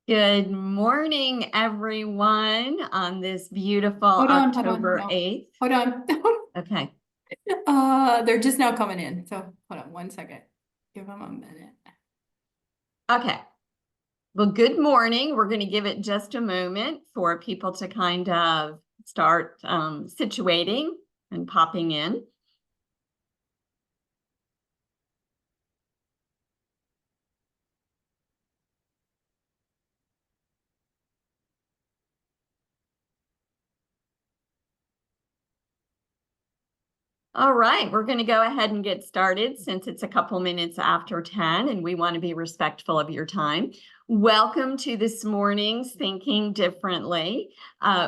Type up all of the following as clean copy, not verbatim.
Good morning, everyone, on this beautiful Hold on, October no. 8th. Hold on. Okay. They're just now coming in. So hold on 1 second. Give them a minute. Okay. Well, good morning. We're going to give it just a moment for people to kind of start situating and popping in. All right, we're going to go ahead and get started since it's a couple minutes after 10 and we want to be respectful of your time. Welcome to this morning's Thinking Differently.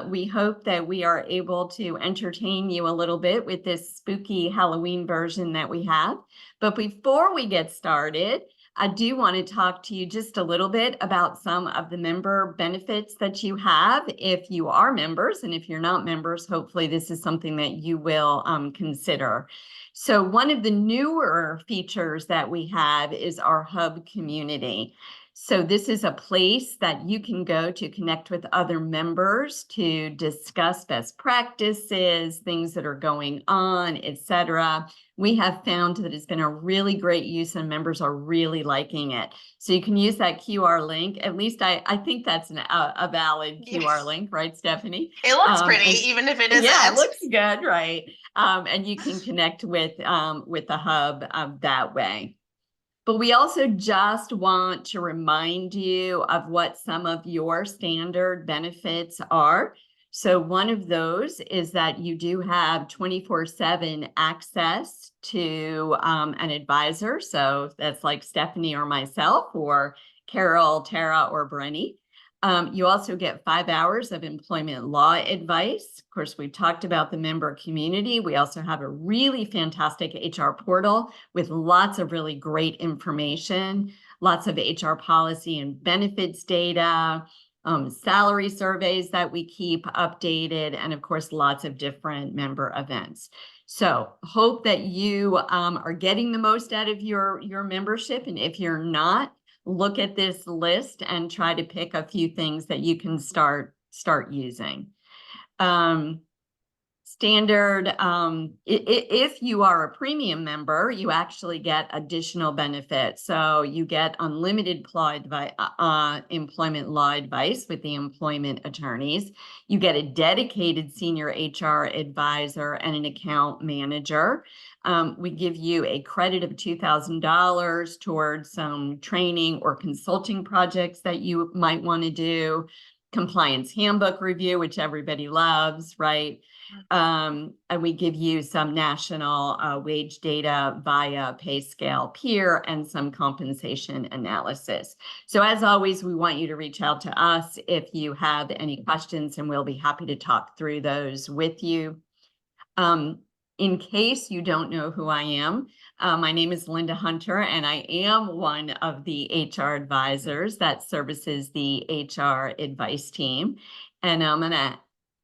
We hope that we are able to entertain you a little bit with this spooky Halloween version that we have. But before we get started, I do want to talk to you just a little bit about some of the member benefits that you have if you are members. And if you're not members, hopefully this is something that you will consider. So one of the newer features that we have is our hub community. So this is a place that you can go to connect with other members to discuss best practices, things that are going on, etc. We have found that it's been a really great use and members are really liking it. So you can use that QR link. At least I think that's a valid QR link, right, Stephanie? It looks pretty, And even if it yeah, it isn't. looks good, right? And you can connect with the hub that way. But we also just want to remind you of what some of your standard benefits are. So one of those is that you do have 24/7 access to an advisor. So that's like Stephanie or myself or Carol, Tara, or Brenny. You also get 5 hours of employment law advice. Of course, we've talked about the member community. We also have a really fantastic HR portal with lots of really great information, lots of HR policy and benefits data, salary surveys that we keep updated, and of course, lots of different member events. So hope that you are getting the most out of your membership. And if you're not, look at this list and try to pick a few things that you can start using. Standard, if you are a premium member, you actually get additional benefits. So you get unlimited employment law advice with the employment attorneys. You get a dedicated senior HR advisor and an account manager. We give you a credit of $2,000 towards some training or consulting projects that you might want to do. Compliance handbook review, which everybody loves, right? And we give you some national wage data via pay scale peer and some compensation analysis. So as always, we want you to reach out to us if you have any questions, and we'll be happy to talk through those with you. In case you don't know who I am, my name is Linda Hunter, and I am one of the HR advisors that services the HR advice team. And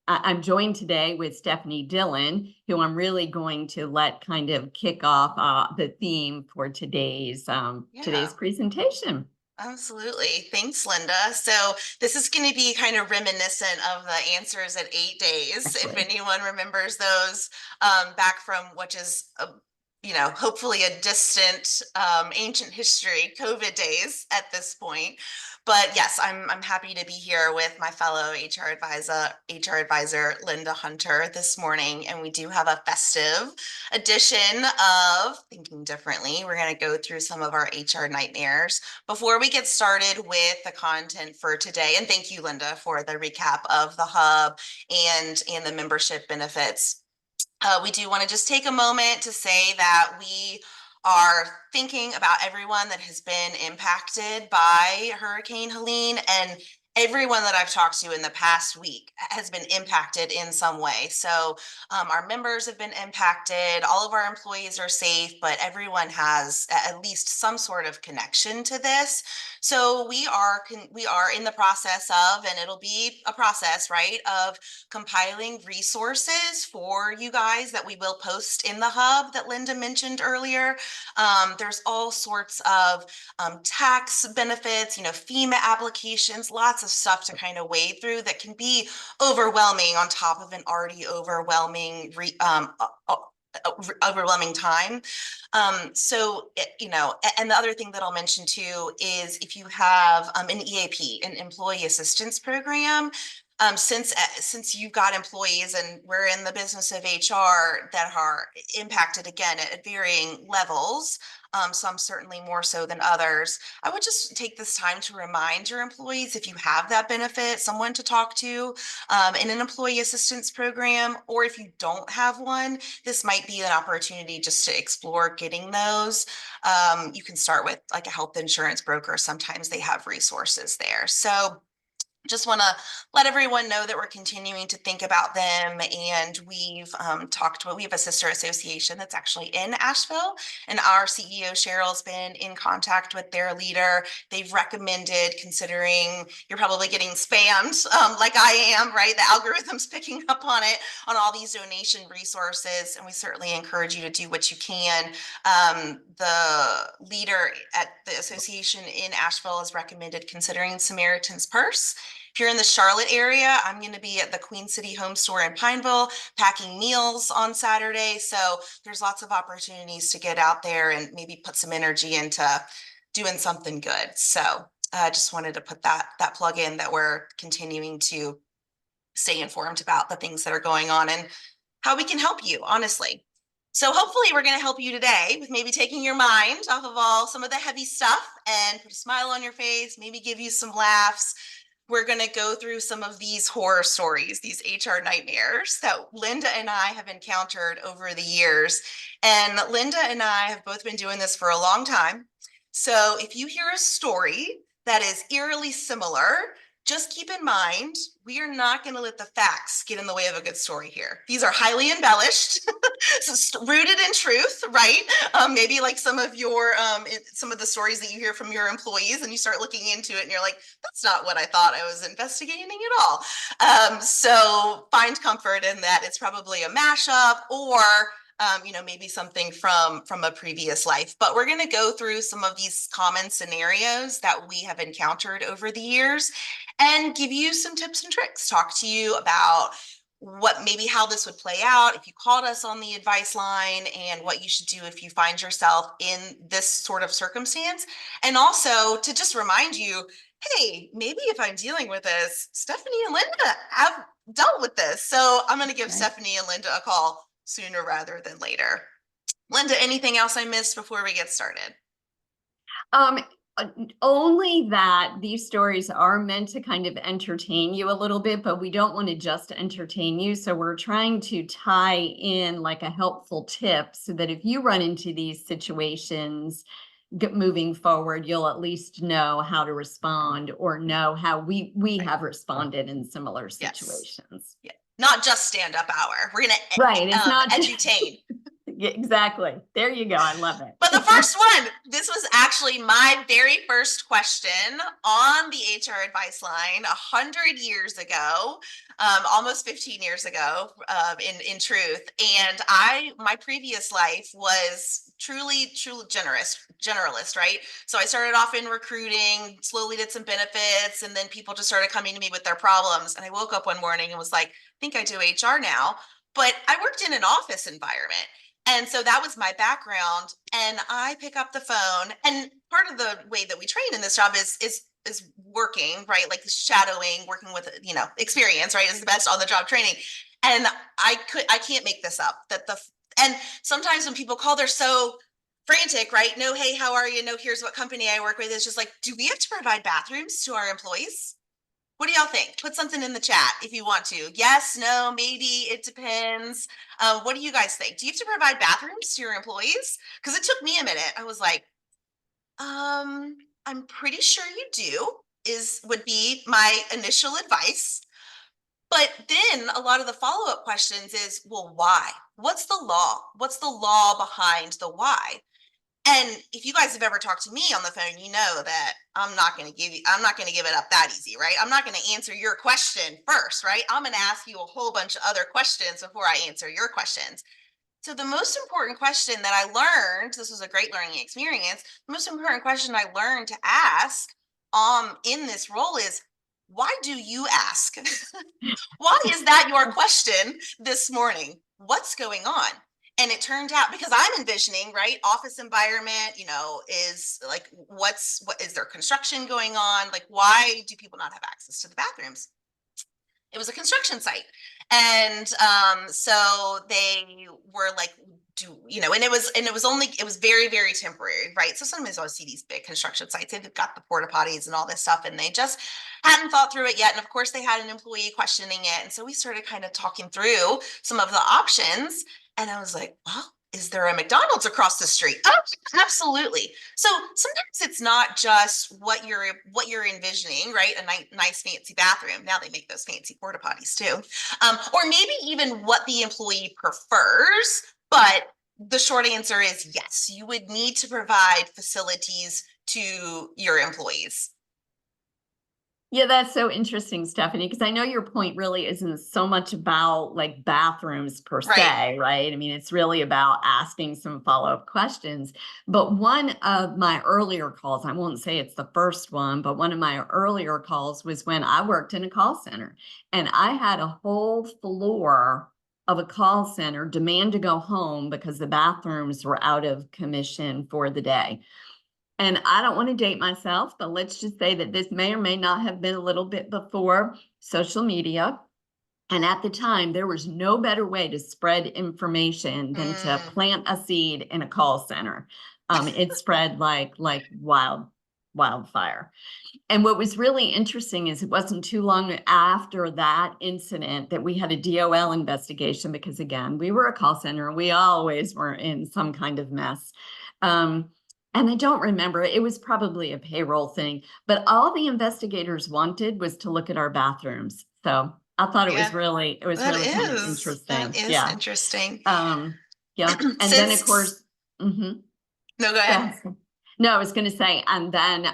I'm joined today with Stephanie Dillon, who I'm really going to let kind of kick off the theme for today's presentation. Absolutely. Thanks, Linda. So this is going to be kind of reminiscent of the answers at 8 days. If anyone remembers those back from which is, hopefully a distant ancient history, COVID days at this point. But yes, I'm happy to be here with my fellow HR advisor, Linda Hunter, this morning. And we do have a festive edition of Thinking Differently. We're going to go through some of our HR nightmares before we get started with the content for today. And thank you, Linda, for the recap of the hub and the membership benefits. We do want to just take a moment to say that we are thinking about everyone that has been impacted by Hurricane Helene, everyone that I've talked to in the past week has been impacted in some way. So our members have been impacted, all of our employees are safe, but everyone has at least some sort of connection to this. So we are in the process of, and it'll be a process, right, of compiling resources for you guys that we will post in the hub that Linda mentioned earlier. There's all sorts of tax benefits, FEMA applications, lots of stuff to kind of wade through that can be overwhelming on top of an already overwhelming overwhelming time. And the other thing that I'll mention too is if you have an EAP, an employee assistance program, since you've got employees and we're in the business of HR that are impacted again at varying levels, some certainly more so than others, I would just take this time to remind your employees, if you have that benefit, someone to talk to in an employee assistance program, or if you don't have one, this might be an opportunity just to explore getting those. You can start with like a health insurance broker. Sometimes they have resources there. So just want to let everyone know that we're continuing to think about them, and we've we have a sister association that's actually in Asheville, and our CEO Cheryl's been in contact with their leader. They've recommended, considering you're probably getting spammed like I am, right? The algorithm's picking up on it, on all these donation resources, and we certainly encourage you to do what you can. The leader at the association in Asheville has recommended considering Samaritan's Purse. If you're in the Charlotte area, I'm going to be at the Queen City Home Store in Pineville packing meals on Saturday. So there's lots of opportunities to get out there and maybe put some energy into doing something good. So I just wanted to put that plug in, that we're continuing to stay informed about the things that are going on and how we can help you, honestly. So hopefully we're going to help you today with maybe taking your mind off of some of the heavy stuff and put a smile on your face, maybe give you some laughs. We're going to go through some of these horror stories, these HR nightmares that Linda and I have encountered over the years. And Linda and I have both been doing this for a long time. So if you hear a story that is eerily similar, just keep in mind, we are not going to let the facts get in the way of a good story here. These are highly embellished, rooted in truth, right? Maybe like some of the stories that you hear from your employees, and you start looking into it and you're like, that's not what I thought I was investigating at all. So find comfort in that it's probably a mashup, or maybe something from a previous life. But we're going to go through some of these common scenarios that we have encountered over the years and give you some tips and tricks, talk to you about how this would play out if you called us on the advice line, and what you should do if you find yourself in this sort of circumstance. And also to just remind you, hey, maybe if I'm dealing with this, Stephanie and Linda have dealt with this. So I'm going to give Stephanie and Linda a call sooner rather than later. Linda, anything else I missed before we get started? Only that these stories are meant to kind of entertain you a little bit, but we don't want to just entertain you. So we're trying to tie in like a helpful tip so that if you run into these situations moving forward, you'll at least know how to respond, or know how we have responded in similar situations. Yeah. Not just stand-up hour. We're going to it's not edutain. Exactly. There you go. I love it. But the first one, this was actually my very first question on the HR advice line 100 years ago, almost 15 years ago, in truth. And my previous life was truly generalist, right? So I started off in recruiting, slowly did some benefits, and then people just started coming to me with their problems. And I woke up one morning and was like, I think I do HR now. But I worked in an office environment. And so that was my background. And I pick up the phone, and part of the way that we train in this job is working, right? Like shadowing, working with, experience, right? Is the best on the job training. And I can't make this up, and sometimes when people call, they're so frantic, right? No, hey, how are you? No, here's what company I work with. It's just like, do we have to provide bathrooms to our employees? What do y'all think? Put something in the chat if you want to. Yes, no, maybe, it depends. What do you guys think? Do you have to provide bathrooms to your employees? Because it took me a minute. I was like, I'm pretty sure you do. would be my initial advice. But then a lot of the follow-up questions is, well, why? What's the law? What's the law behind the why? And if you guys have ever talked to me on the phone, you know that I'm not going to give it up that easy, right? I'm not going to answer your question first, right? I'm going to ask you a whole bunch of other questions before I answer your questions. So the most important question that I learned, this was a great learning experience, the most important question I learned to ask in this role is, why do you ask? Why is that your question this morning? What's going on? And it turned out, because I'm envisioning, right, office environment, is like, what is there construction going on? Like, why do people not have access to the bathrooms? It was a construction site. And so they were like, and it was very, very temporary, right? So sometimes I'll see these big construction sites, they've got the porta potties and all this stuff, and they just hadn't thought through it yet. And of course they had an employee questioning it. And so we started kind of talking through some of the options. And I was like, well, is there a McDonald's across the street? Oh, absolutely. So sometimes it's not just what you're envisioning, right? A nice fancy bathroom. Now they make those fancy porta potties too. Or maybe even what the employee prefers. But the short answer is yes, you would need to provide facilities to your employees. Yeah, that's so interesting, Stephanie, because I know your point really isn't so much about like bathrooms per se, right? I mean, it's really about asking some follow-up questions. But one of my earlier calls, I won't say it's the first one, but one of my earlier calls was when I worked in a call center, and I had a whole floor of a call center demand to go home because the bathrooms were out of commission for the day. And I don't want to date myself, but let's just say that this may or may not have been a little bit before social media. And at the time, there was no better way to spread information than to plant a seed in a call center. It spread like wildfire. And what was really interesting is it wasn't too long after that incident that we had a DOL investigation, because again, we were a call center and we always were in some kind of mess. And I don't remember, it was probably a payroll thing, but all the investigators wanted was to look at our bathrooms. So I thought it was really kind of interesting. That is interesting. Yeah. And then of course, no, go ahead. No, I was going to say, and then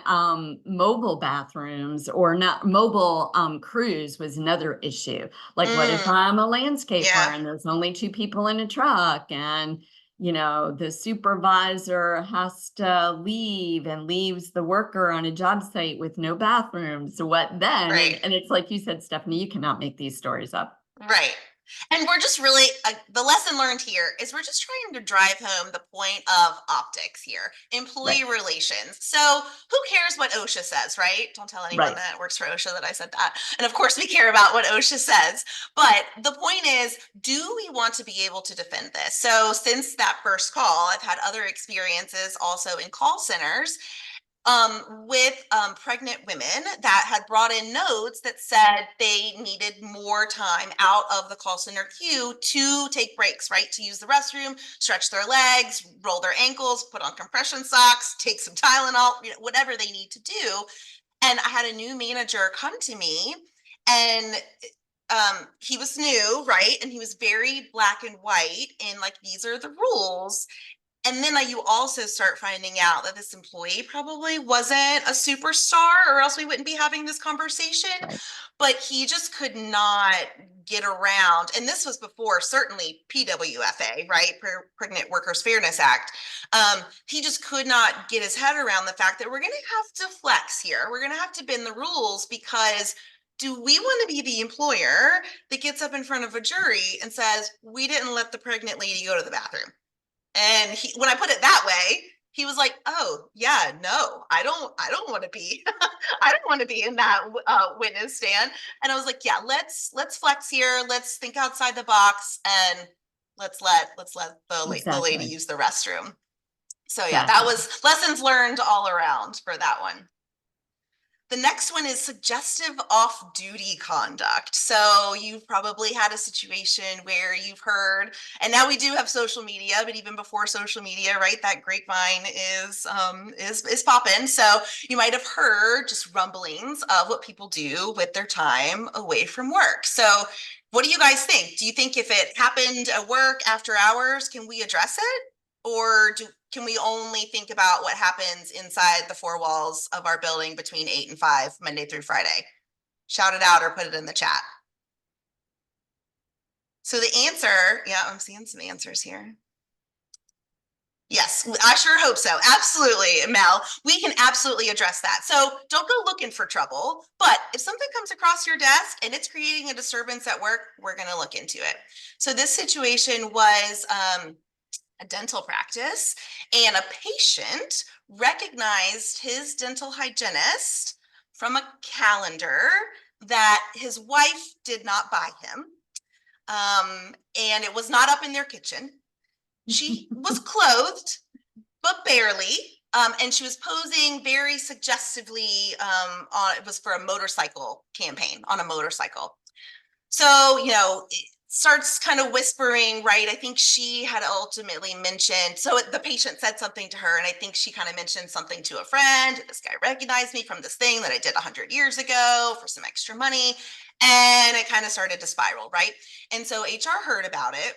mobile bathrooms or not mobile crews was another issue. Like, what if I'm a landscaper and there's only 2 people in a truck, and the supervisor has to leave and leaves the worker on a job site with no bathrooms? So what then? Right. And it's like you said, Stephanie, you cannot make these stories up. Right. And we're just really, the lesson learned here is we're just trying to drive home the point of optics here, employee relations. So who cares what OSHA says, right? Don't tell anyone that works for OSHA that I said that. And of course we care about what OSHA says, but the point is, do we want to be able to defend this? So since that first call, I've had other experiences also in call centers with pregnant women that had brought in notes that said they needed more time out of the call center queue to take breaks, right? To use the restroom, stretch their legs, roll their ankles, put on compression socks, take some Tylenol, whatever they need to do. And I had a new manager come to me, and he was new, right? And he was very black and white in like, these are the rules. And then you also start finding out that this employee probably wasn't a superstar, or else we wouldn't be having this conversation. But he just could not get around. And this was before certainly PWFA, right? Pregnant Workers Fairness Act. He just could not get his head around the fact that we're going to have to flex here. We're going to have to bend the rules, because do we want to be the employer that gets up in front of a jury and says, we didn't let the pregnant lady go to the bathroom? And when I put it that way, he was like, "Oh yeah, no, I don't want to be, I don't want to be in that witness stand." And I was like, "Yeah, let's flex here. Let's think outside the box, and let's let the lady use the restroom." So yeah, that was lessons learned all around for that one. The next one is suggestive off-duty conduct. So you've probably had a situation where you've heard, and now we do have social media, but even before social media, right, that grapevine is popping. So you might have heard just rumblings of what people do with their time away from work. So what do you guys think? Do you think if it happened at work after hours, can we address it? Or can we only think about what happens inside the four walls of our building between 8 and 5, Monday through Friday? Shout it out or put it in the chat. So the answer, yeah, I'm seeing some answers here. Yes, I sure hope so. Absolutely, Mel. We can absolutely address that. So don't go looking for trouble, but if something comes across your desk and it's creating a disturbance at work, we're going to look into it. So this situation was a dental practice, and a patient recognized his dental hygienist from a calendar that his wife did not buy him. And it was not up in their kitchen. She was clothed, but barely. And she was posing very suggestively it was for a motorcycle campaign on a motorcycle. So, you know, it starts kind of whispering, right? I think she had ultimately mentioned, so the patient said something to her, and I think she kind of mentioned something to a friend. This guy recognized me from this thing that I did 100 years ago for some extra money. And it kind of started to spiral, right? And so HR heard about it.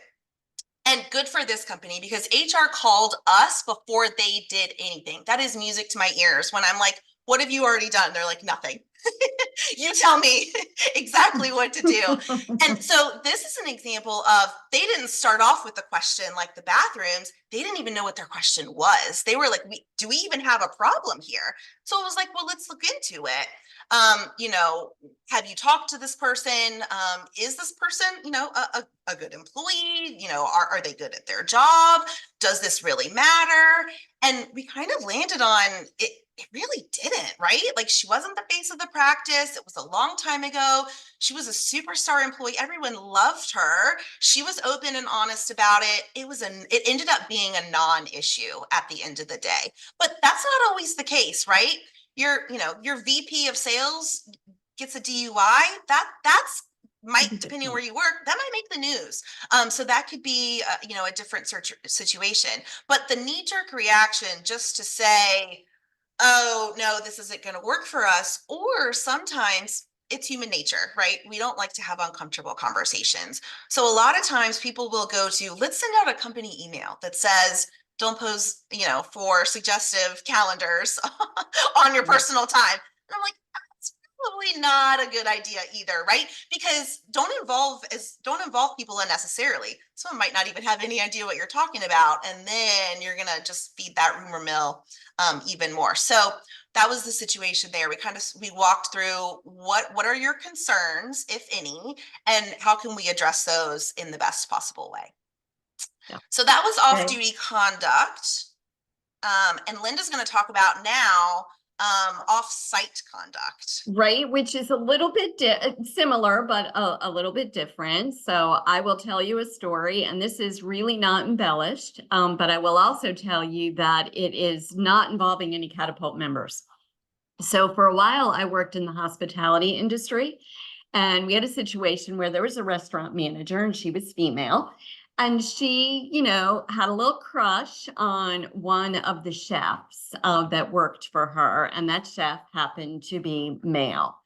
And good for this company, because HR called us before they did anything. That is music to my ears when I'm like, what have you already done? They're like, nothing. You tell me exactly what to do. And so this is an example of, they didn't start off with the question like the bathrooms. They didn't even know what their question was. They were like, do we even have a problem here? So it was like, well, let's look into it. You know, have you talked to this person? Is this person, you know, a good employee? You know, are they good at their job? Does this really matter? And we kind of landed on it. It really didn't, right? Like, she wasn't the face of the practice. It was a long time ago. She was a superstar employee. Everyone loved her. She was open and honest about it. It ended up being a non-issue at the end of the day. But that's not always the case, right? Your VP of sales gets a DUI. That's might, depending on where you work, that might make the news. So that could be, a different situation. But the knee-jerk reaction just to say, oh, no, this isn't going to work for us. Or sometimes it's human nature, right? We don't like to have uncomfortable conversations. So a lot of times people will go to, let's send out a company email that says, don't pose, for suggestive calendars on your personal time. And I'm like, that's probably not a good idea either, right? Because don't involve people unnecessarily. Someone might not even have any idea what you're talking about, and then you're gonna just feed that rumor mill even more. So that was the situation there. We walked through what are your concerns, if any, and how can we address those in the best possible way. Yeah. So that was off-duty conduct. And Linda's going to talk about now off-site conduct. Right, which is a little bit similar, but a little bit different. So I will tell you a story, and this is really not embellished, but I will also tell you that it is not involving any Catapult members. So for a while, I worked in the hospitality industry, and we had a situation where there was a restaurant manager, and she was female. And she, had a little crush on one of the chefs that worked for her. And that chef happened to be male.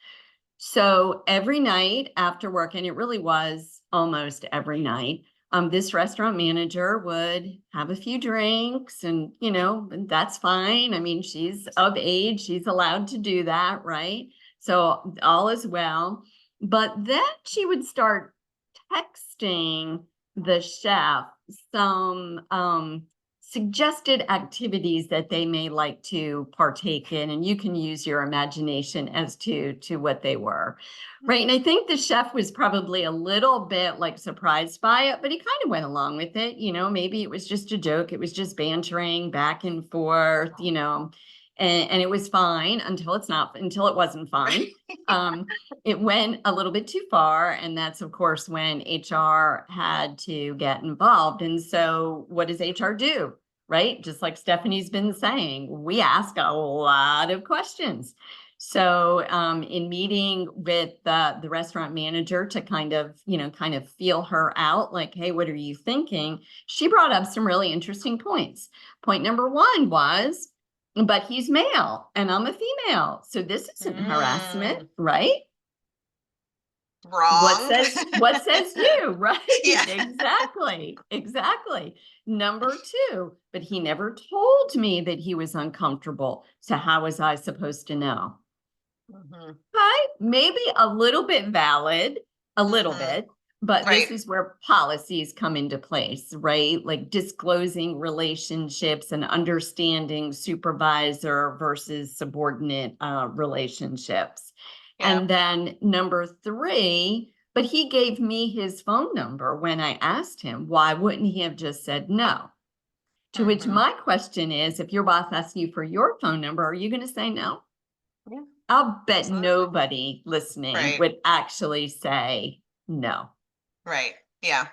So every night after work, and it really was almost every night, this restaurant manager would have a few drinks, and, that's fine. I mean, she's of age. She's allowed to do that, right? So all is well. But then she would start texting the chef some suggested activities that they may like to partake in, and you can use your imagination as to what they were, right? And I think the chef was probably a little bit like surprised by it, but he kind of went along with it. Maybe it was just a joke. It was just bantering back and forth, and it was fine until it wasn't fine. It went a little bit too far, and that's of course when HR had to get involved. And so what does HR do? Right? Just like Stephanie's been saying, we ask a lot of questions. So in meeting with the restaurant manager to kind of feel her out, like, hey, what are you thinking? She brought up some really interesting points. Point number one was, but he's male and I'm a female. So this isn't harassment, right? Wrong. What says you, right? Yeah. Exactly. Number two, but he never told me that he was uncomfortable. So how was I supposed to know? Mhm. Okay, maybe a little bit valid, a little bit, but Right. this is where policies come into place, right? Like disclosing relationships and understanding supervisor versus subordinate relationships. Yeah. And then number three, but he gave me his phone number when I asked him, why wouldn't he have just said no? To which my question is, if your boss asks you for your phone number, are you going to say no? Yeah. I'll bet Absolutely. nobody listening Right. would actually say no. Right. Yeah.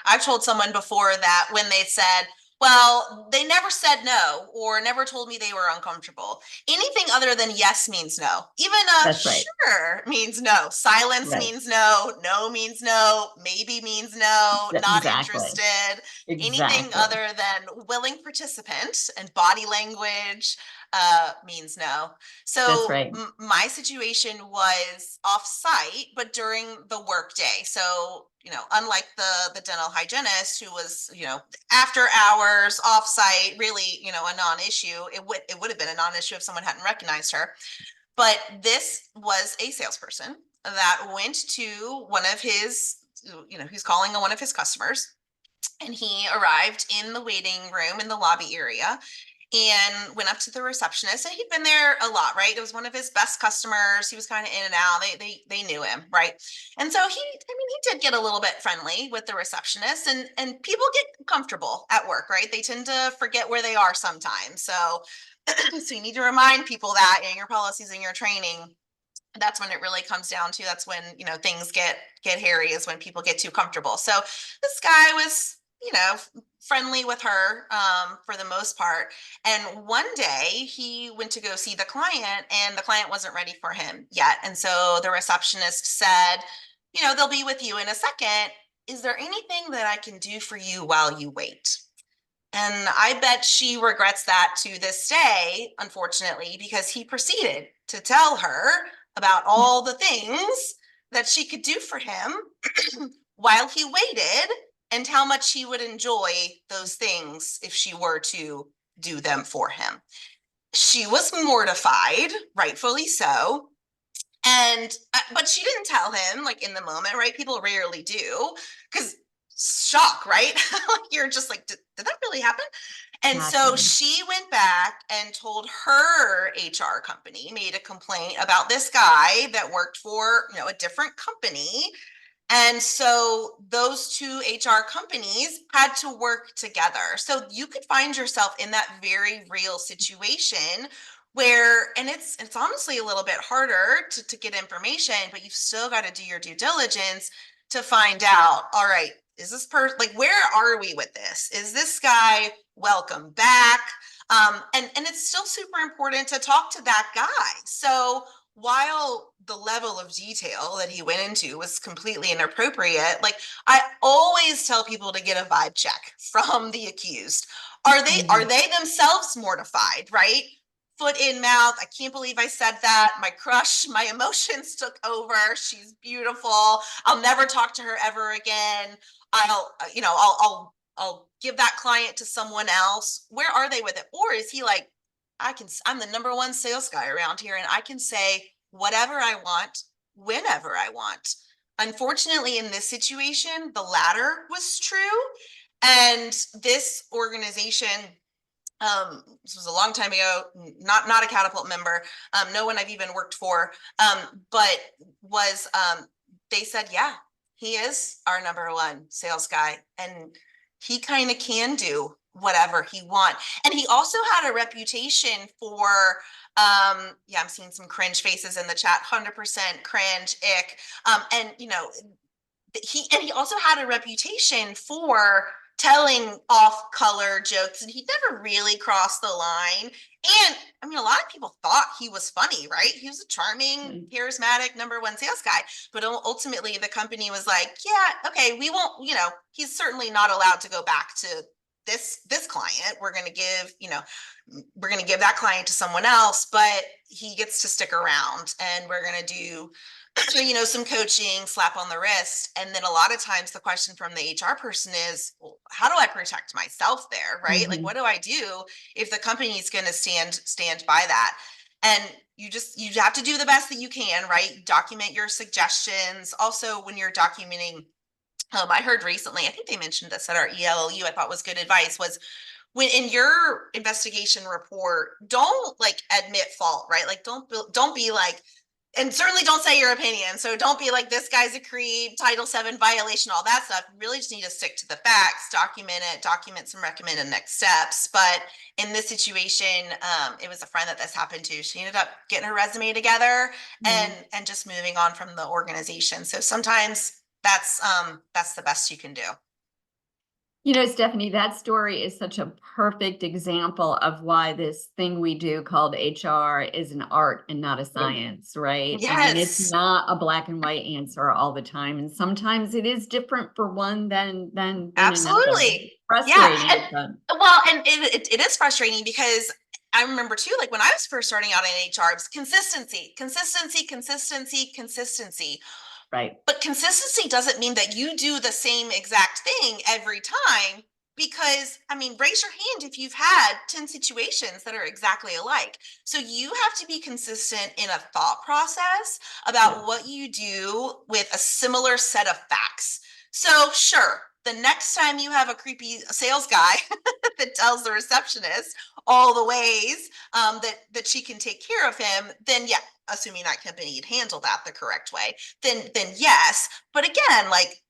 I've told someone before that when they said, well, they never said no or never told me they were uncomfortable. Anything other than yes means no. Even That's right. sure means no. Silence Right. means no. No means no. Maybe means no. Not Exactly. interested. Anything Exactly. other than willing participant and body language means no. That's So right. my situation was off-site, but during the workday. So, unlike the dental hygienist who was, after hours, off-site, really, a non-issue. It would have been a non-issue if someone hadn't recognized her. But this was a salesperson that went to one of his, he's calling on one of his customers. And he arrived in the waiting room in the lobby area and went up to the receptionist, and he'd been there a lot, right? It was one of his best customers. He was kind of in and out. They knew him, right? And so he did get a little bit friendly with the receptionist, and people get comfortable at work, right? They tend to forget where they are sometimes. So so you need to remind people that in your policies and your training. That's when it really comes down to, that's when, things get hairy, is when people get too comfortable. So this guy was, friendly with her for the most part. And one day he went to go see the client, and the client wasn't ready for him yet. And so the receptionist said, they'll be with you in a second. Is there anything that I can do for you while you wait? And I bet she regrets that to this day, unfortunately, because he proceeded to tell her about all the things that she could do for him while he waited, and how much he would enjoy those things if she were to do them for him. She was mortified, rightfully so. And but she didn't tell him, like, in the moment, right? People rarely do, because shock, right? You're just like, did that really happen? And so Exactly. she went back and told her HR company, made a complaint about this guy that worked for, a different company. And so those two HR companies had to work together. So you could find yourself in that very real situation where, and it's honestly a little bit harder to get information, but you've still got to do your due diligence to find out, all right, is this person, like, where are we with this? Is this guy welcome back? And it's still super important to talk to that guy. So while the level of detail that he went into was completely inappropriate, like, I always tell people to get a vibe check from the accused. Are they themselves mortified, right? Foot in mouth. I can't believe I said that. My crush, my emotions took over. She's beautiful. I'll never talk to her ever again. I'll give that client to someone else. Where are they with it? Or is he like, I'm the number one sales guy around here, and I can say whatever I want, whenever I want. Unfortunately, in this situation, the latter was true. And this organization, this was a long time ago, not a Catapult member, no one I've even worked for, but was, they said, yeah, he is our number one sales guy, and he kind of can do whatever he want. And he also had a reputation for, yeah, I'm seeing some cringe faces in the chat, 100% cringe, ick. And he also had a reputation for telling off-color jokes, and he never really crossed the line. And I mean, a lot of people thought he was funny, right? He was a charming, charismatic #1 sales guy. But ultimately, the company was like, yeah, okay, we won't, he's certainly not allowed to go back to this client. We're going to give that client to someone else, but he gets to stick around, and we're going to do some coaching, slap on the wrist. And then a lot of times the question from the HR person is, well, how do I protect myself there? Right? Like, what do I do if the company is going to stand by that? And you have to do the best that you can, right? Document your suggestions. Also, when you're documenting, I heard recently, I think they mentioned this at our ELLU, I thought was good advice, was when in your investigation report, don't like admit fault, right? Like, don't be like, and certainly don't say your opinion. So don't be like, this guy's a creep, Title VII violation, all that stuff. You really just need to stick to the facts, document some recommended next steps. But in this situation, it was a friend that this happened to. She ended up getting her resume together and just moving on from the organization. So sometimes that's the best you can do. Stephanie, that story is such a perfect example of why this thing we do called HR is an art and not a science, right? Yes. I mean, it's not a black and white answer all the time. And sometimes it is different for one than Absolutely. Another. Frustrating. Yeah. And it is frustrating because I remember too, like when I was first starting out in HR, it was consistency. Right. But consistency doesn't mean that you do the same exact thing every time, because I mean, raise your hand if you've had 10 situations that are exactly alike. So you have to be consistent in a thought process about what you do with a similar set of facts. So sure, the next time you have a creepy sales guy that tells the receptionist all the ways that she can take care of him, then yeah, assuming that company had handled that the correct way, then yes. But again, like,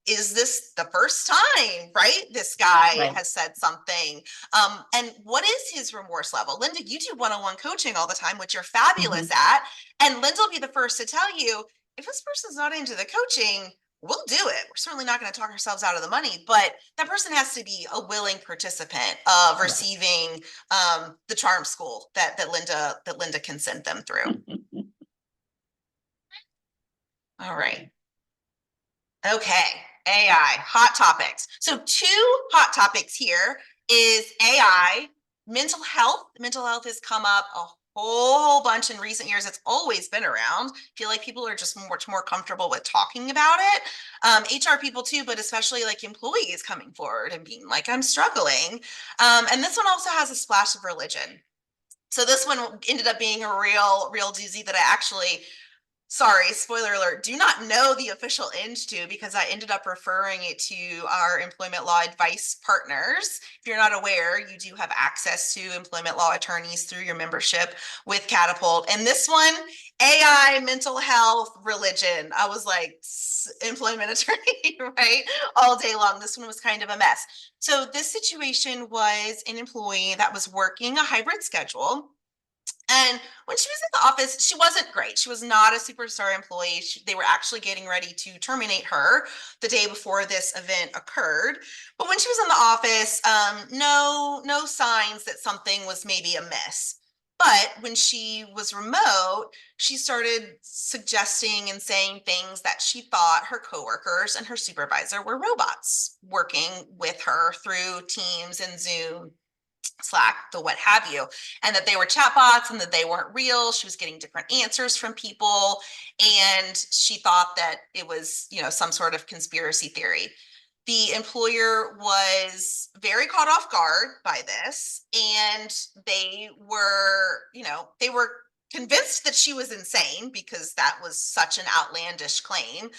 is this the first time, right? This guy has said something. And what is his remorse level? Linda, you do one-on-one coaching all the time, which you're fabulous at. And Linda will be the first to tell you, if this person's not into the coaching, we'll do it. We're certainly not going to talk ourselves out of the money, but that person has to be a willing participant of receiving the charm school that Linda can send them through. All right. Okay. AI, hot topics. So 2 hot topics here is AI, mental health. Mental health has come up a whole bunch in recent years. It's always been around. I feel like people are just much more comfortable with talking about it. HR people too, but especially like employees coming forward and being like, I'm struggling. And this one also has a splash of religion. So this one ended up being a real doozy that I actually, sorry, spoiler alert, do not know the official end to, because I ended up referring it to our employment law advice partners. If you're not aware, you do have access to employment law attorneys through your membership with Catapult. And this one, AI, mental health, religion. I was like, employment attorney, right? All day long. This one was kind of a mess. So this situation was an employee that was working a hybrid schedule. And when she was in the office, she wasn't great. She was not a superstar employee. They were actually getting ready to terminate her the day before this event occurred. But when she was in the office, no signs that something was maybe amiss. But when she was remote, she started suggesting and saying things that she thought her coworkers and her supervisor were robots working with her through Teams and Zoom, Slack, the what have you, and that they were chatbots and that they weren't real. She was getting different answers from people, and she thought that it was, some sort of conspiracy theory. The employer was very caught off guard by this, and they were convinced that she was insane because that was such an outlandish claim.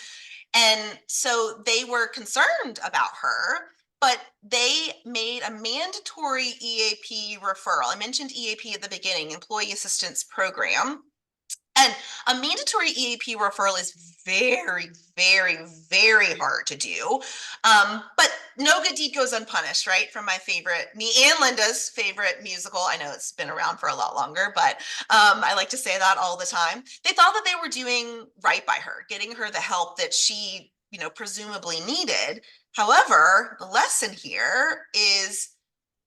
And so they were concerned about her, but they made a mandatory EAP referral. I mentioned EAP at the beginning, Employee Assistance Program. And a mandatory EAP referral is very, very, very hard to do. But no good deed goes unpunished, right? From me and Linda's favorite musical. I know it's been around for a lot longer, but I like to say that all the time. They thought that they were doing right by her, getting her the help that she, presumably needed. However, the lesson here is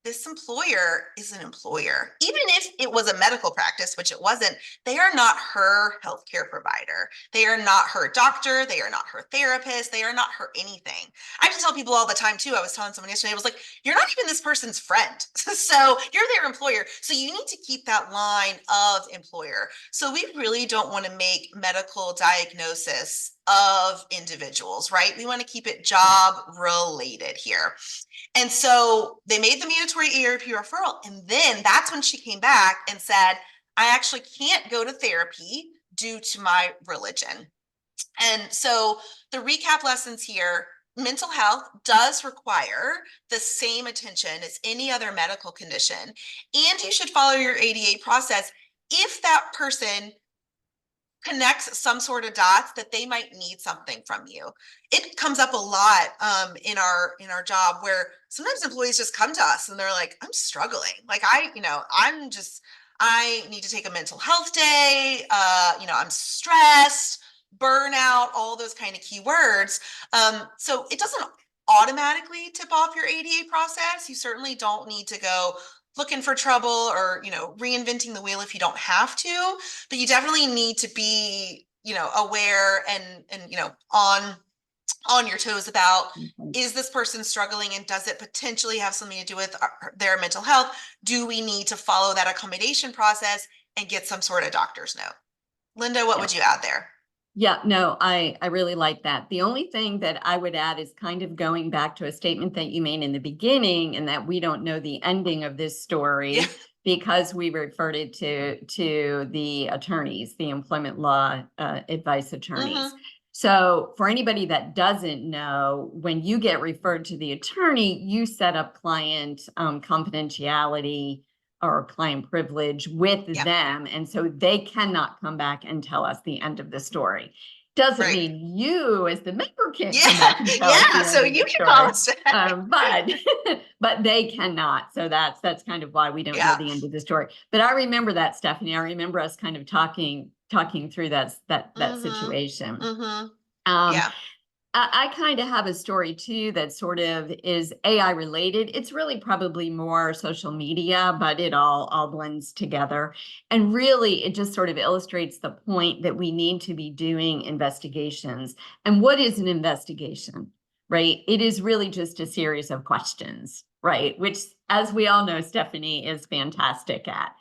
this employer is an employer. Even if it was a medical practice, which it wasn't, they are not her healthcare provider. They are not her doctor. They are not her therapist. They are not her anything. I have to tell people all the time too. I was telling someone yesterday, I was like, you're not even this person's friend. So you're their employer. So you need to keep that line of employer. So we really don't want to make medical diagnosis of individuals, right? We want to keep it job related here. And so they made the mandatory AARP referral. And then that's when she came back and said, I actually can't go to therapy due to my religion. And so the recap lessons here, mental health does require the same attention as any other medical condition. And you should follow your ADA process if that person connects some sort of dots that they might need something from you. It comes up a lot in our job where sometimes employees just come to us and they're like, I'm struggling. Like I need to take a mental health day. I'm stressed, burnout, all those kind of keywords. So it doesn't automatically tip off your ADA process. You certainly don't need to go looking for trouble or, reinventing the wheel if you don't have to, but you definitely need to be, aware and on your toes about, is this person struggling and does it potentially have something to do with their mental health? Do we need to follow that accommodation process and get some sort of doctor's note? Linda, what would you add there? Yeah, no, I really like that. The only thing that I would add is kind of going back to a statement that you made in the beginning, and that we don't know the ending of this story because we referred it to the attorneys, the employment law advice attorneys. So for anybody that doesn't know, when you get referred to the attorney, you set up client confidentiality or client privilege with them. And so they cannot come back and tell us the end of the story. Doesn't mean you as the member can't come back and tell us the so end you of the can call us but they cannot. So that's kind of why we don't know the end of the story. But I remember that, Stephanie. I remember us kind of talking through that situation. I kind of have a story too that sort of is AI related. It's really probably more social media, but it all blends together. And really, it just sort of illustrates the point that we need to be doing investigations. And what is an investigation, right? It is really just a series of questions, right? Which, as we all know, Stephanie is fantastic at.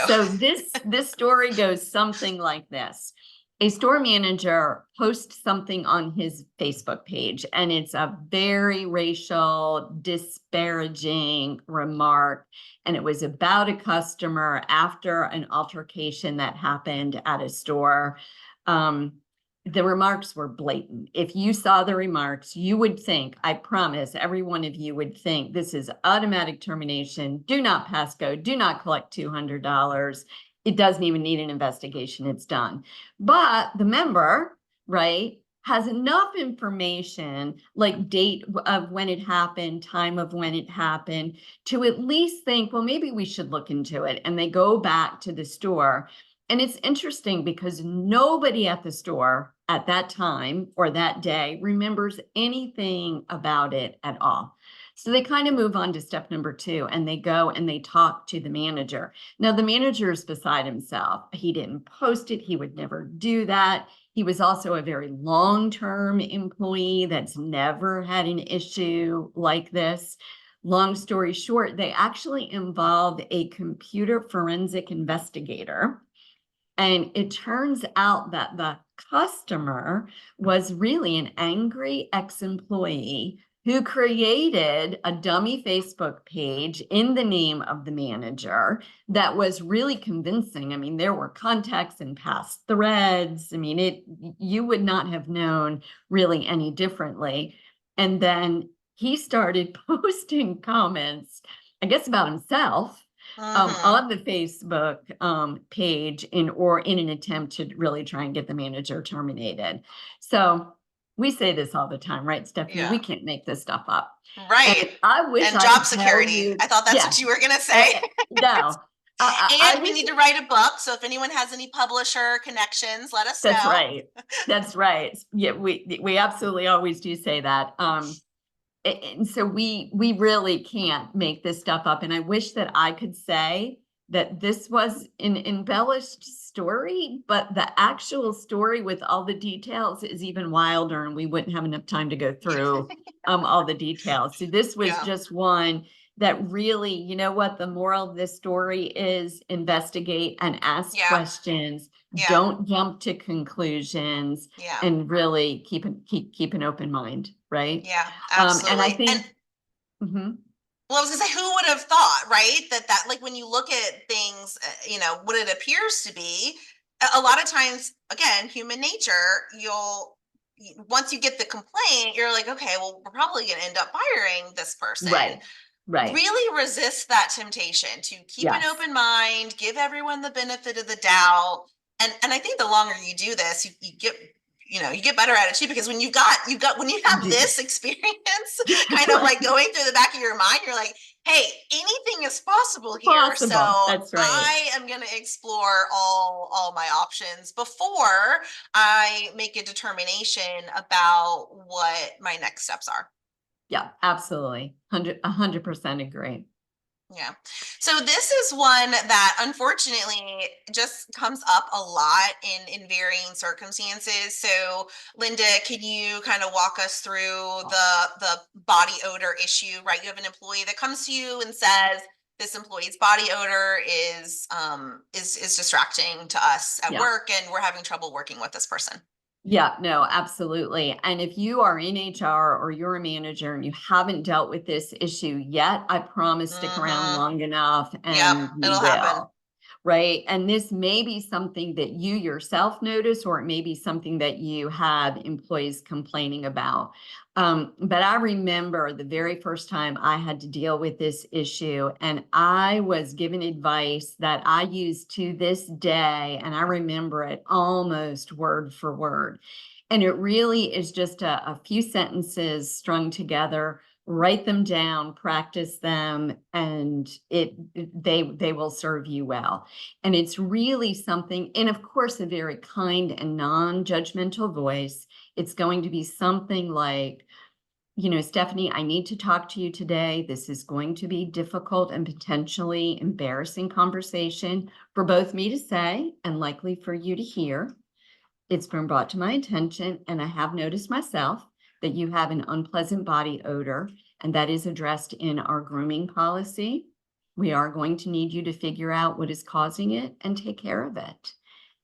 So this story goes something like this. A store manager posts something on his Facebook page, and it's a very racial, disparaging remark. And it was about a customer after an altercation that happened at a store. The remarks were blatant. If you saw the remarks, you would think, I promise, every one of you would think, this is automatic termination. Do not pass go. Do not collect $200. It doesn't even need an investigation. It's done. But the member, right, has enough information, like date of when it happened, time of when it happened, to at least think, well, maybe we should look into it. And they go back to the store. And it's interesting because nobody at the store at that time or that day remembers anything about it at all. So they kind of move on to step number 2, and they go and they talk to the manager. Now, the manager is beside himself. He didn't post it. He would never do that. He was also a very long-term employee that's never had an issue like this. Long story short, they actually involved a computer forensic investigator. And it turns out that the customer was really an angry ex-employee who created a dummy Facebook page in the name of the manager that was really convincing. I mean, there were contacts and past threads. I mean, you would not have known really any differently. And then he started posting comments, I guess, about himself on the Facebook page in an attempt to really try and get the manager terminated. So we say this all the time, right, Stephanie? We can't make this stuff up. Right. And I wish and I job could security. tell you, I thought that's what you were going to say. No. And we need to write a book. So if anyone has any publisher connections, let us know. That's right. That's right. Yeah, we absolutely always do say that. and so we really can't make this stuff up. And I wish that I could say that this was an embellished story, but the actual story with all the details is even wilder, and we wouldn't have enough time to go through all the details. So this was Yeah. just one that really, you know what, the moral of this story is investigate and ask Yeah. questions. Yeah. Don't jump to conclusions, Yeah. and really keep an open mind, right? Yeah, And I absolutely. think, Mhm. Well, I was gonna say, who would have thought, right? That like when you look at things, what it appears to be, a lot of times, again, human nature, once you get the complaint, you're like, okay, well, we're probably gonna end up firing this person. Right, right, Really resist that temptation to keep an yes, open mind, give everyone the benefit of the doubt. And I think the longer you do this, you get you get better at it too, because when you have this experience kind of like going through the back of your mind, you're like, hey, anything is possible here. So possible, that's right. I am going to explore all my options before I make a determination about what my next steps are. Yeah, absolutely. 100% agree. Yeah. So this is one that unfortunately just comes up a lot in varying circumstances. So Linda, can you kind of walk us through the body odor issue, right? You have an employee that comes to you and says, this employee's body odor is distracting to us at Yeah. work, and we're having trouble working with this person. Yeah, no, absolutely. And if you are in HR or you're a manager and you haven't dealt with this issue yet, I promise stick around long enough and Yep, you it'll will. happen. Right. And this may be something that you yourself notice, or it may be something that you have employees complaining about. But I remember the very first time I had to deal with this issue, and I was given advice that I use to this day, and I remember it almost word for word. And it really is just a few sentences strung together. Write them down, practice them, and they will serve you well. And it's really something, and of course, a very kind and non-judgmental voice. It's going to be something like, Stephanie, I need to talk to you today. This is going to be difficult and potentially embarrassing conversation for both me to say and likely for you to hear. It's been brought to my attention, and I have noticed myself that you have an unpleasant body odor, and that is addressed in our grooming policy. We are going to need you to figure out what is causing it and take care of it.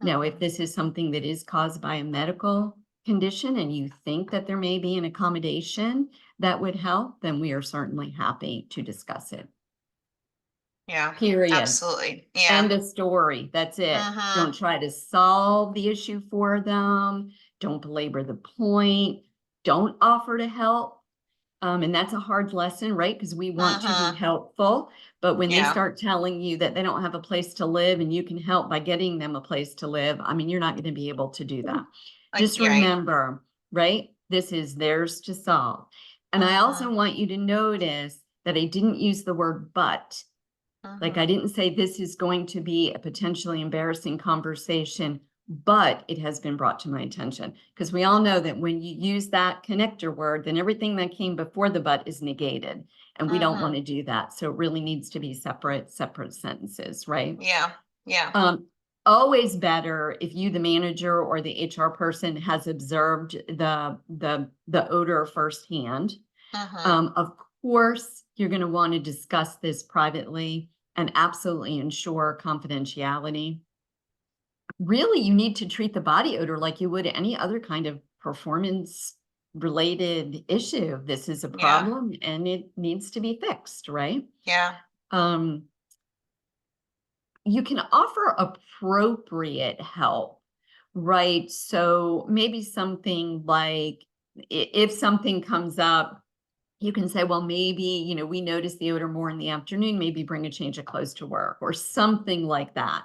Now, if this is something that is caused by a medical condition and you think that there may be an accommodation that would help, then we are certainly happy to discuss it. Yeah, Period. absolutely. Yeah. End of story. That's it. Don't try to solve the issue for them. Don't belabor the point. Don't offer to help. And that's a hard lesson, right? Because we want to be helpful. But when they start telling you that they don't have a place to live and you can help by getting them a place to live, I mean, you're not going to be able to do that. Just remember, right? This is theirs to solve. And I also want you to notice that I didn't use the word but. Like, I didn't say this is going to be a potentially embarrassing conversation, but it has been brought to my attention. Because we all know that when you use that connector word, then everything that came before the but is negated. And we don't want to do that. So it really needs to be separate sentences, right? Yeah. Yeah. Always better if you, the manager or the HR person, has observed the odor firsthand. Of course, you're going to want to discuss this privately and absolutely ensure confidentiality. Really, you need to treat the body odor like you would any other kind of performance related issue. This is a problem and it needs to be fixed, right? Yeah. You can offer appropriate help, right? So maybe something like, if something comes up, you can say, well, maybe, we notice the odor more in the afternoon, maybe bring a change of clothes to work or something like that.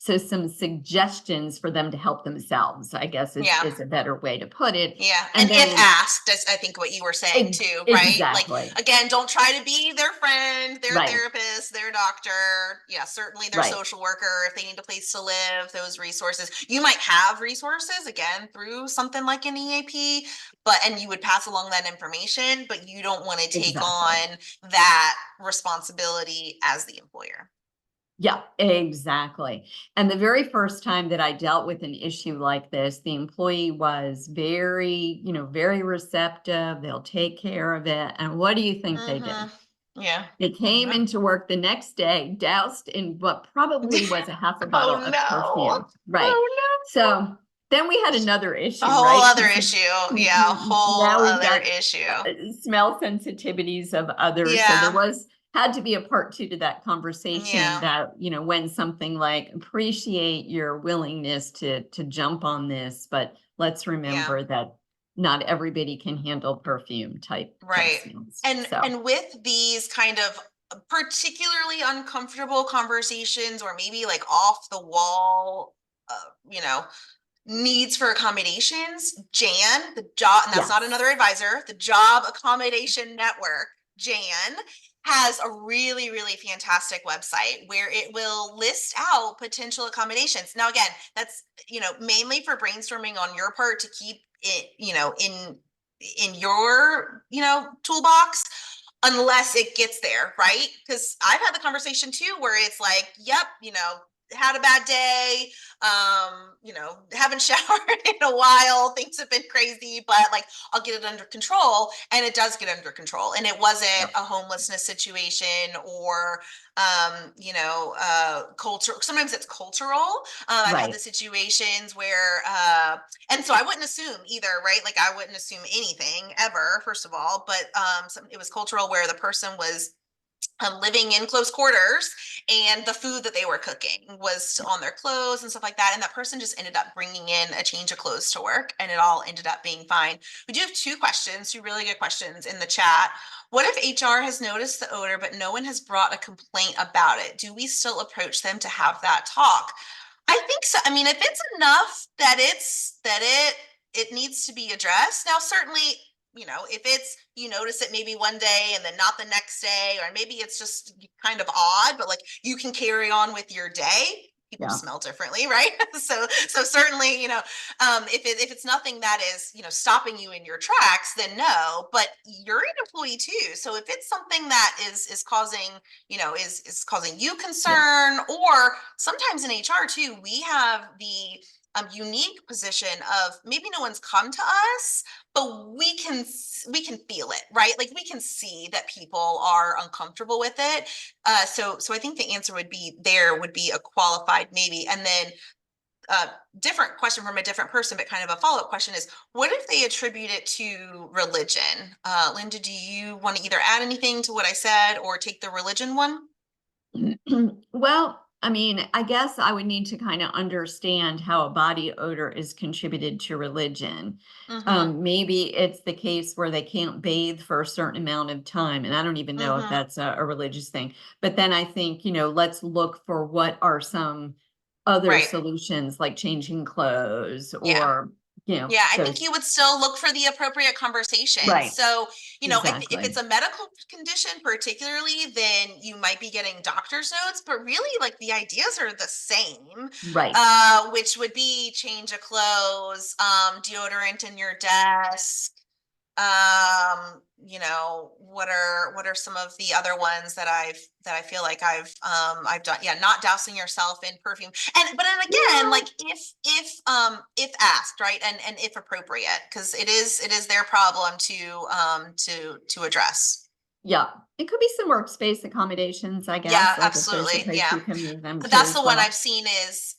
So some suggestions for them to help themselves, I guess Yeah. is a better way to put it. Yeah, And and if then asked, that's I think what you were saying too, right? Like, exactly. again, don't try to be their friend, their Right. therapist, their doctor. Yeah, certainly their Right. social worker if they need a place to live, those resources. You might have resources again through something like an EAP, and you would pass along that information, but you don't want to take Exactly. on that responsibility as the employer. Yeah, exactly. And the very first time that I dealt with an issue like this, the employee was very, very receptive. They'll take care of it. And what do you think they did? Yeah. They came into work the next day, doused in what probably was a half a bottle Oh of no. perfume. Right. Oh no. So then we had another A issue, whole right? other issue. Yeah, a whole Now we've other got issue. smell sensitivities of others. So there Yeah. had to be a part 2 to that conversation Yeah. that, when something like appreciate your willingness to jump on this, but let's remember that not everybody can handle perfume type Right. smells. And with these kind of particularly uncomfortable conversations or maybe like off the wall, needs for accommodations, Jan, the job, and that's not Yes. another advisor, the Job Accommodation Network, Jan, has a really, really fantastic website where it will list out potential accommodations. Now, again, that's, mainly for brainstorming on your part to keep it, in your, toolbox, unless it gets there, right? Because I've had the conversation too, where it's like, yep, had a bad day, haven't showered in a while, things have been crazy, but like I'll get it under control, and it does get under control, and it wasn't a homelessness situation or culture. Sometimes it's cultural. I've had the situations where and so I wouldn't assume either, right? Like I wouldn't assume anything ever, first of all, but it was cultural where the person was living in close quarters, and the food that they were cooking was on their clothes and stuff like that. And that person just ended up bringing in a change of clothes to work, and it all ended up being fine. We do have two really good questions in the chat. What if HR has noticed the odor, but no one has brought a complaint about it? Do we still approach them to have that talk? I think so. I mean, if it's enough that it needs to be addressed. Now, certainly, if it's, you notice it maybe one day and then not the next day, or maybe it's just kind of odd, but like you can carry on with your day. People smell differently, right? So certainly, if it's nothing that is, stopping you in your tracks, then no, but you're an employee too. So if it's something that is causing, is causing you concern, or sometimes in HR too, we have the unique position of maybe no one's come to us, but we can feel it, right? Like we can see that people are uncomfortable with it. So I think the answer would be a qualified maybe. And then different question from a different person, but kind of a follow-up question is, what if they attribute it to religion? Linda, do you want to either add anything to what I said or take the religion one? Well, I mean, I guess I would need to kind of understand how a body odor is contributed to religion. Maybe it's the case where they can't bathe for a certain amount of time, and I don't even know if that's a religious thing. But then I think, let's look for what are some other solutions, like changing clothes or, Yeah, I think you would still look for the appropriate conversation. Right. So, Exactly. if it's a medical condition particularly, then you might be getting doctor's notes, but really like the ideas are the same. Right. Which would be change of clothes, deodorant in your desk. What are some of the other ones that I feel like I've done? Yeah, not dousing yourself in perfume. But then again, like if asked, right, and if appropriate, because it is their problem to address. Yeah, it could be some workspace accommodations, I guess. Yeah, like if there's a absolutely. place Yeah, you can move them to that's as the one well. I've seen is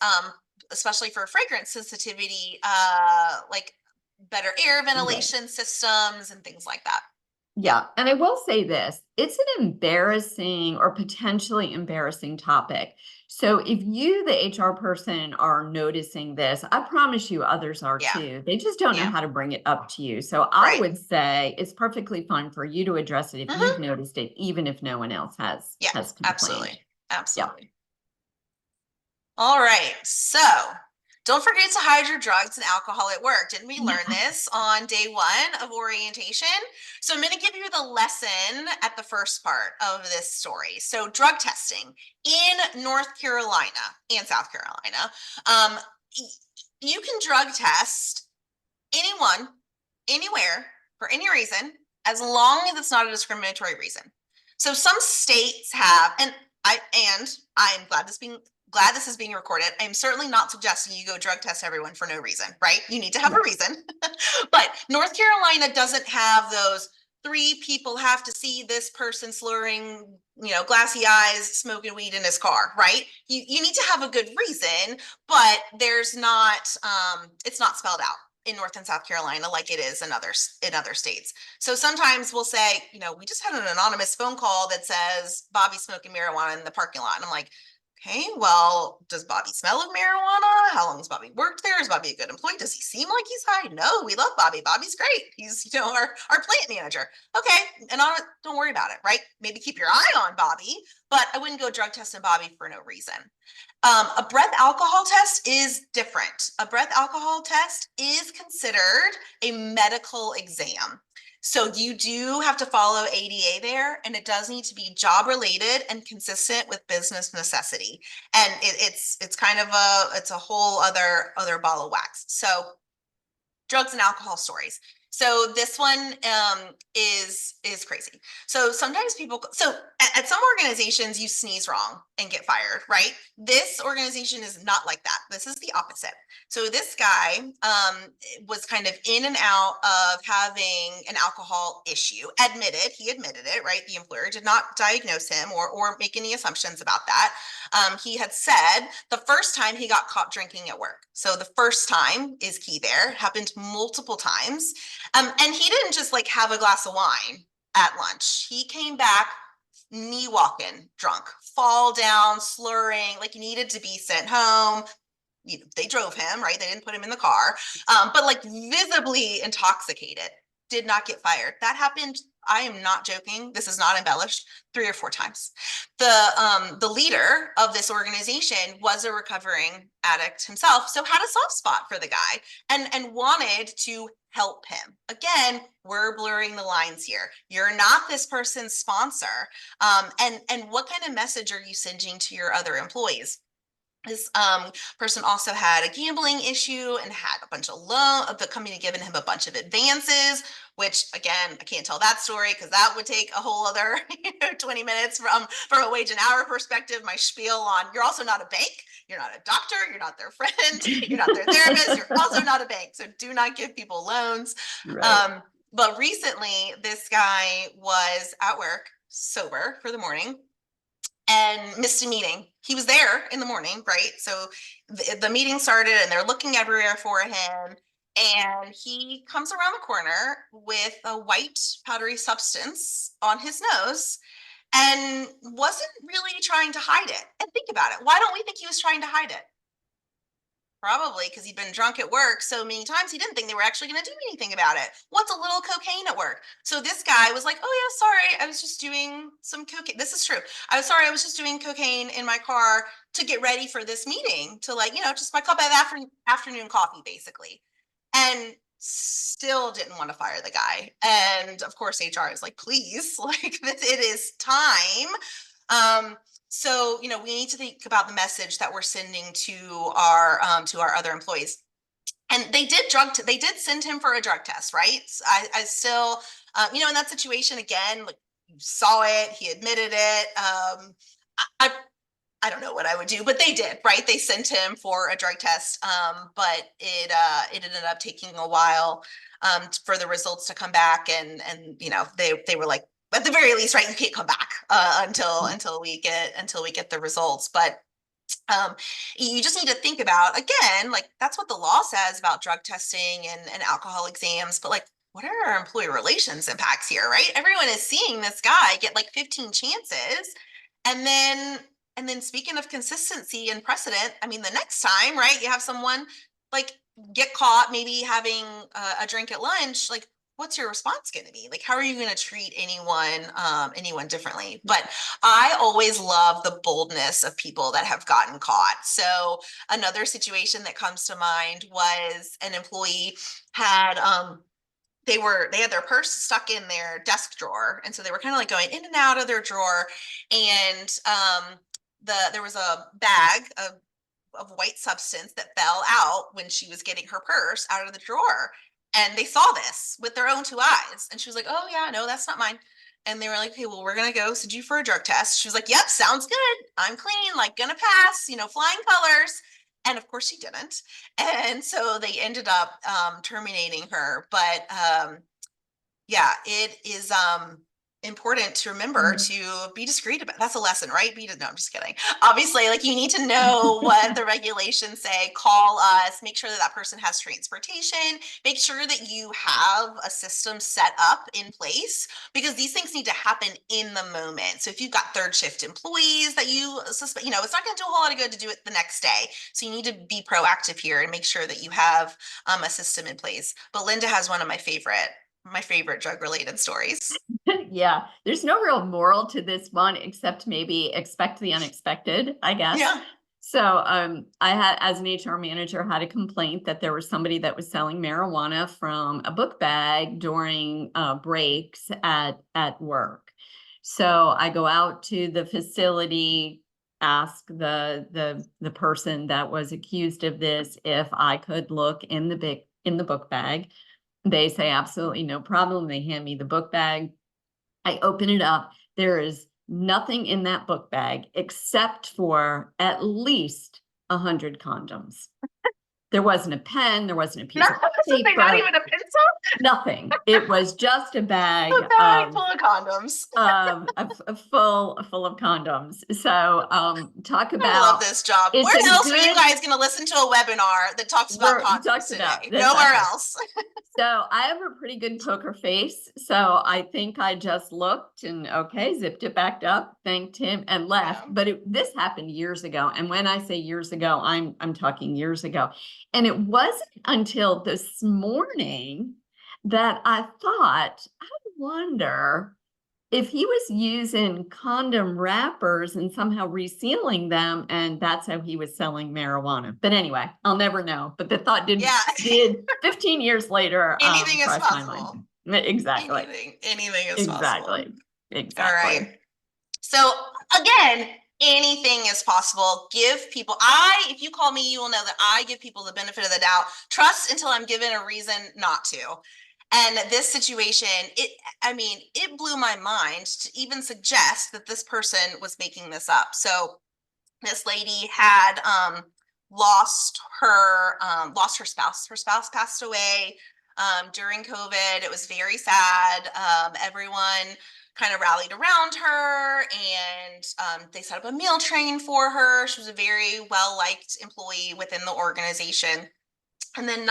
especially for fragrance sensitivity, like better air ventilation systems and things like that. Yeah, and I will say this, it's an embarrassing or potentially embarrassing topic. So if you, the HR person, are noticing this, I promise you others are too. They just don't know how to bring it up to you. So I would say it's perfectly fine for you to address it if you've noticed it, even if no one else has complained. Absolutely. Yeah. All right, so don't forget to hide your drugs and alcohol at work. Didn't we learn this on day 1 of orientation? So I'm going to give you the lesson at the first part of this story. So drug testing in North Carolina and South Carolina. You can drug test anyone, anywhere, for any reason, as long as it's not a discriminatory reason. So some states have, and I'm glad this is being recorded. I'm certainly not suggesting you go drug test everyone for no reason, right? You need to have a reason. But North Carolina doesn't have those 3 people have to see this person slurring, glassy eyes, smoking weed in his car, right? You need to have a good reason, but there's not, it's not spelled out in North and South Carolina like it is in other states. So sometimes we'll say, we just had an anonymous phone call that says Bobby's smoking marijuana in the parking lot. And I'm like, okay, well, does Bobby smell of marijuana? How long has Bobby worked there? Is Bobby a good employee? Does he seem like he's high? No, we love Bobby. Bobby's great. He's, our plant manager. Okay, and don't worry about it, right? Maybe keep your eye on Bobby, but I wouldn't go drug testing Bobby for no reason. A breath alcohol test is different. A breath alcohol test is considered a medical exam. So you do have to follow ADA there, and it does need to be job related and consistent with business necessity. And it's kind of it's a whole other ball of wax. So drugs and alcohol stories. So this one is crazy. So sometimes people, at some organizations you sneeze wrong and get fired, right? This organization is not like that. This is the opposite. So this guy was kind of in and out of having an alcohol issue. He admitted it, right? The employer did not diagnose him or make any assumptions about that. He had said the first time he got caught drinking at work. So the first time is key there, happened multiple times. And he didn't just like have a glass of wine at lunch. He came back knee walking, drunk, fall down, slurring, like he needed to be sent home. They drove him, right? They didn't put him in the car, but like visibly intoxicated, did not get fired. That happened, I am not joking, this is not embellished, 3 or 4 times. The leader of this organization was a recovering addict himself, so had a soft spot for the guy and wanted to help him. Again, we're blurring the lines here. You're not this person's sponsor. And what kind of message are you sending to your other employees? This person also had a gambling issue and had a bunch of the company had given him a bunch of advances, which again, I can't tell that story because that would take a whole other 20 minutes from a wage and hour perspective. My spiel on you're also not a bank, you're not a doctor, you're not their friend, you're not their therapist, you're also not a bank. So do not give people loans. Right. But recently, this guy was at work sober for the morning and missed a meeting. He was there in the morning, right? So the meeting started and they're looking everywhere for him. And he comes around the corner with a white powdery substance on his nose and wasn't really trying to hide it. And think about it. Why don't we think he was trying to hide it? Probably because he'd been drunk at work so many times he didn't think they were actually going to do anything about it. What's a little cocaine at work? So this guy was like, oh yeah, sorry, I was just doing some cocaine. This is true. I was just doing cocaine in my car to get ready for this meeting, to like, just my cup of afternoon coffee basically. And still didn't want to fire the guy. And of course HR is like, please, like it is time. So, we need to think about the message that we're sending to our other employees. And they did send him for a drug test, right? I still, in that situation again, like you saw it, he admitted it. I don't know what I would do, but they did, right? They sent him for a drug test, but it ended up taking a while for the results to come back, and they were like, at the very least, right, you can't come back until we get the results. But you just need to think about, again, like that's what the law says about drug testing and alcohol exams, but like what are our employee relations impacts here, right? Everyone is seeing this guy get like 15 chances, and then speaking of consistency and precedent, I mean, the next time, right, you have someone like get caught maybe having a drink at lunch, like what's your response going to be? Like, how are you going to treat anyone differently? But I always love the boldness of people that have gotten caught. So another situation that comes to mind was an employee had, they had their purse stuck in their desk drawer. And so they were kind of like going in and out of their drawer. And there was a bag of white substance that fell out when she was getting her purse out of the drawer. And they saw this with their own two eyes. And she was like, oh yeah, no, that's not mine. And they were like, okay, well, we're going to go send you for a drug test. She was like, yep, sounds good. I'm clean, like gonna pass, flying colors. And of course she didn't. And so they ended up terminating her. But yeah, it is important to remember to be discreet about. That's a lesson, right? No, I'm just kidding. Obviously, like, you need to know what the regulations say. Call us, make sure that that person has transportation, make sure that you have a system set up in place, because these things need to happen in the moment. So if you've got third shift employees that you suspect, it's not going to do a whole lot of good to do it the next day. So you need to be proactive here and make sure that you have a system in place. But Linda has one of my favorite drug related stories. Yeah, there's no real moral to this one, except maybe expect the unexpected, I guess. Yeah. So I had, as an HR manager, had a complaint that there was somebody that was selling marijuana from a book bag during breaks at work. So I go out to the facility, ask the person that was accused of this if I could look in the book bag. They say absolutely no problem. They hand me the book bag. I open it up. There is nothing in that book bag except for at least 100 condoms. There wasn't a pen. There wasn't a piece of paper. Not even a pencil. Nothing. It was just a bag, A bag full of condoms. full of condoms. So talk about. I love this job. Where else are you good, guys going to listen to a webinar that talks about condoms today? Nowhere else. So I have a pretty good poker face. So I think I just looked and okay, zipped it back up, thanked him and left. Yeah. But this happened years ago. And when I say years ago, I'm talking years ago. And it wasn't until this morning that I thought, I wonder if he was using condom wrappers and somehow resealing them, and that's how he was selling marijuana. But anyway, I'll never know. But the thought did 15 years later. Anything is possible. Exactly. Anything is possible. Exactly. All right. So again, anything is possible. Give people, if you call me, you will know that I give people the benefit of the doubt. Trust until I'm given a reason not to. And this situation, it blew my mind to even suggest that this person was making this up. So this lady had lost her spouse. Her spouse passed away during COVID. It was very sad. Everyone kind of rallied around her, and they set up a meal train for her. She was a very well-liked employee within the organization. And then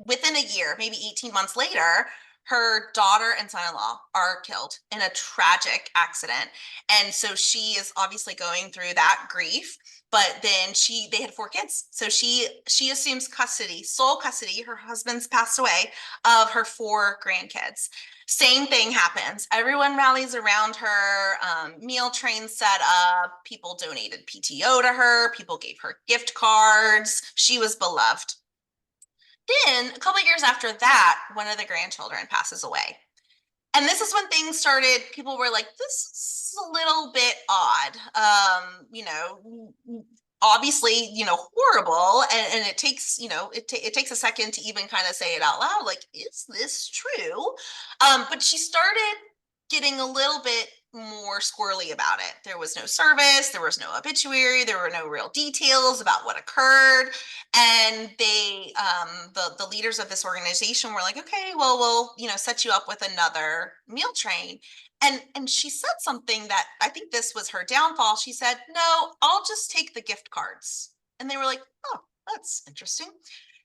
within a year, maybe 18 months later, her daughter and son-in-law are killed in a tragic accident. And so she is obviously going through that grief, but then they had 4 kids. So she assumes sole custody, her husband's passed away, of her 4 grandkids. Same thing happens. Everyone rallies around her, meal train set up, people donated PTO to her, people gave her gift cards. She was beloved. Then a couple of years after that, one of the grandchildren passes away. And this is when things started, people were like, this is a little bit odd. Obviously, horrible. And it takes, it takes a second to even kind of say it out loud. Like, is this true? But she started getting a little bit more squirrely about it. There was no service, there was no obituary, there were no real details about what occurred. And they, the leaders of this organization were like, okay, well, we'll, set you up with another meal train. And she said something that I think this was her downfall. She said, no, I'll just take the gift cards. And they were like, oh, that's interesting.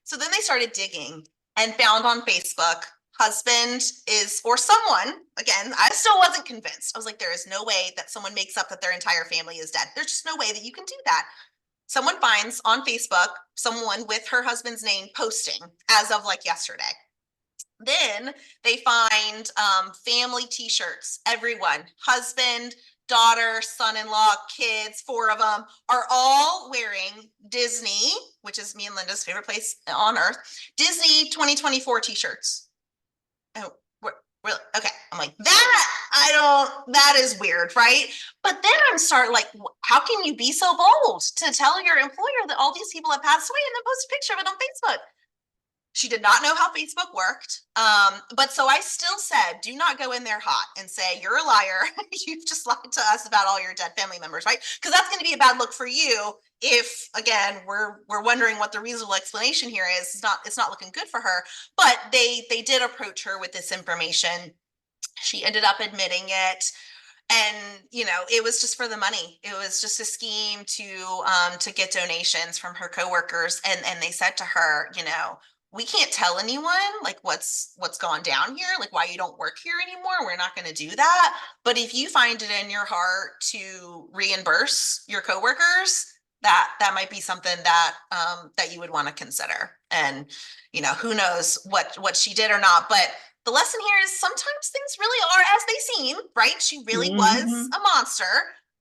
So then they started digging and found on Facebook, husband is, or someone, again, I still wasn't convinced. I was like, there is no way that someone makes up that their entire family is dead. There's just no way that you can do that. Someone finds on Facebook someone with her husband's name posting as of yesterday. Then they find family t-shirts, everyone, husband, daughter, son-in-law, kids, 4 of them are all wearing Disney, which is me and Linda's favorite place on earth, Disney 2024 t-shirts. Oh, really? Okay. I'm like, that is weird, right? But then I'm starting like, how can you be so bold to tell your employer that all these people have passed away and then post a picture of it on Facebook? She did not know how Facebook worked. But so I still said, do not go in there hot and say, you're a liar. You've just lied to us about all your dead family members, right? Because that's going to be a bad look for you. If again, we're wondering what the reasonable explanation here is, it's not looking good for her. But they did approach her with this information. She ended up admitting it. And it was just for the money. It was just a scheme to get donations from her coworkers. And they said to her, we can't tell anyone like what's gone down here, like why you don't work here anymore. We're not going to do that. But if you find it in your heart to reimburse your coworkers, that might be something that you would want to consider. And who knows what she did or not. But the lesson here is sometimes things really are as they seem, right? She really was a monster,